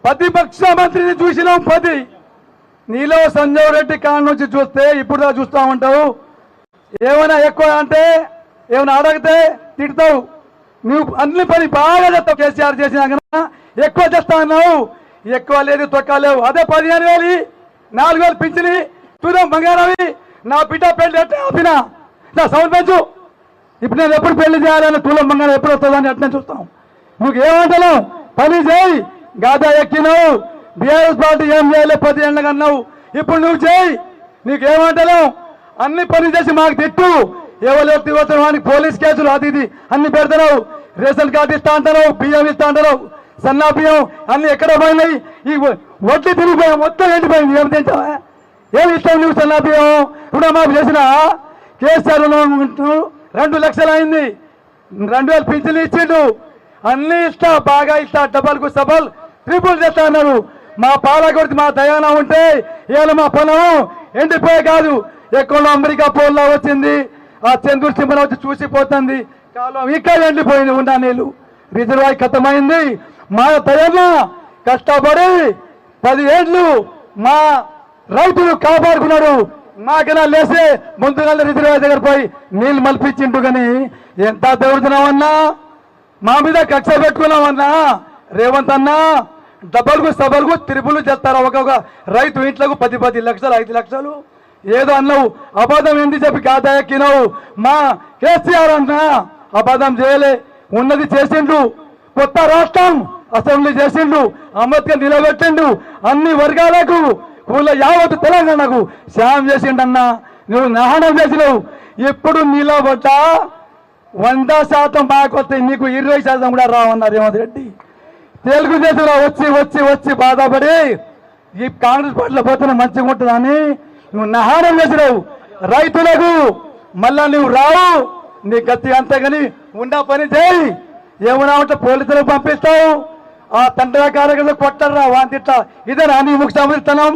ప్రతిపక్ష మంత్రిని చూసినాం 10 నీలో సంజయ్ రెడ్డి కాడ నుంచి చూస్తే ఇప్పుడు చూస్తా ఉంటావు. ఏమైనా ఎక్కువ అంటే ఏమైనా అడిగితే తిడతావు. నువ్వు అన్ని పని బాగా చేస్తావు. కేసీఆర్ చేసినా కన్నా ఎక్కువ చేస్తా అన్నావు. ఎక్కువ లేదు తొక్క లేవు. అదే 15,000 4,000 పింఛని చూద్దాం బంగారవి. నా బిడ్డ పెళ్లి ఎట్లా ఆపినా నా సౌండ్ పెంచు. ఇప్పుడు నేను ఎప్పుడు పెళ్లి చేయాలని తులం బంగారం ఎప్పుడు వస్తుందని అట్లా చూస్తాం. నువ్వు ఏమంటావు? పని చేయి. గాదా ఎక్కినావు. బీఆర్ఎస్ పార్టీ ఏం చేయలే 10 ఏళ్ళకి అన్నావు. ఇప్పుడు నువ్వు చేయి. నీకేమంటావు? అన్ని పని చేసి మాకు తిట్టు. ఎవరు వానికి పోలీస్ కేసులు అది ఇది అన్ని పెడతావు. రేషన్ కార్డు ఇస్తా అంటారు, బియ్యం ఇస్తా అంటారు, సన్నా బియ్యం అన్ని ఎక్కడ పోయినాయి. ఈ వడ్లు తిరిగిపోయాం, మొత్తం ఎండిపోయింది. ఏం తింటావా? ఏమి ఇస్తావు నువ్వు? సన్నా బియ్యం ఇప్పుడు మాకు చేసిన కేసీఆర్ 2 లక్షలు అయింది. 2,000 పింఛన్లు ఇచ్చిండు. అన్ని ఇస్తా, బాగా ఇస్తా, డబల్కు సబల్ ట్రిపుల్ చేస్తా అన్నారు. మా పాలకొడితే మా దయాన ఉంటే ఇవాళ మా పొలం ఎండిపోయే కాదు. ఎక్కడో అమెరికా పోల్లో వచ్చింది. ఆ చంద్రుడు సింహన వచ్చి చూసిపోతుంది. కాలం ఇక్కడ ఎండిపోయింది. ఉండా నీళ్ళు రిజర్వాయర్ ఖతమైంది. మా దయాన కష్టపడి 10 ఏళ్ళు మా రైతులు కాపాడుకున్నాడు. మాకైనా లేసే ముందుగా రిజర్వాయర్ దగ్గర పోయి నీళ్ళు మలిపించిండు. కానీ ఎంత దెవుతున్నామన్నా, మా మీద కక్ష పెట్టుకున్నామన్నా. రేవంత్ అన్నా డబల్కు సబల్కు త్రిపులు చేస్తారు. ఒక్కొక్క రైతు ఇంట్లోకి 10 లక్షలు 5 లక్షలు ఏదో అన్నావు. అబద్ధం ఎందుకు చెప్పి ఖాతా ఎక్కినావు? మా కేసీఆర్ అన్నా అబద్ధం చేయలే, ఉన్నది చేసిండు. కొత్త రాష్ట్రం అసెంబ్లీ చేసిండు. అంబేద్కర్ నిలబెట్టిండు. అన్ని వర్గాలకు ఊళ్ళో యావత్ తెలంగాణకు సాయం చేసిండన్నా. నువ్వు నాహనం చేసినావు. ఎప్పుడు నిలబడ్డా 100% మాకు వస్తాయి, నీకు 20% కూడా రావన్నారు రేవంత్ రెడ్డి. తెలుగుదేశంలో వచ్చి వచ్చి వచ్చి బాధపడి ఈ కాంగ్రెస్ పార్టీలో పోతున్నా మంచిగా ఉంటుందని నువ్వు నహారం చేసినావు. రైతులకు మళ్ళా నువ్వు రావు. నీ గతి అంతే కానీ ఉండా పని చేయి. ఏమన్నా ఉంటే పోలీసులకు పంపిస్తావు. ఆ తండ్రి కార్యకర్తలు కొట్టరా వాంతిట్ట. ఇదేనా నీ ముఖ్య సమర్థనం?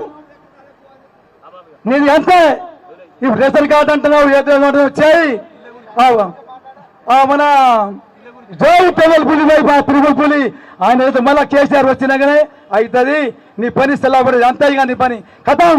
నీది అంతే. ఇప్పుడు రేషన్ కార్డు అంటున్నావు, ఏదో చేయి. మన జై పెదల్ పులి తిరుగుల పులి ఆయన మళ్ళా కేసీఆర్ వచ్చినాకనే అవుతుంది నీ పని సెలవు. అంతే ఇక నీ పని కథం.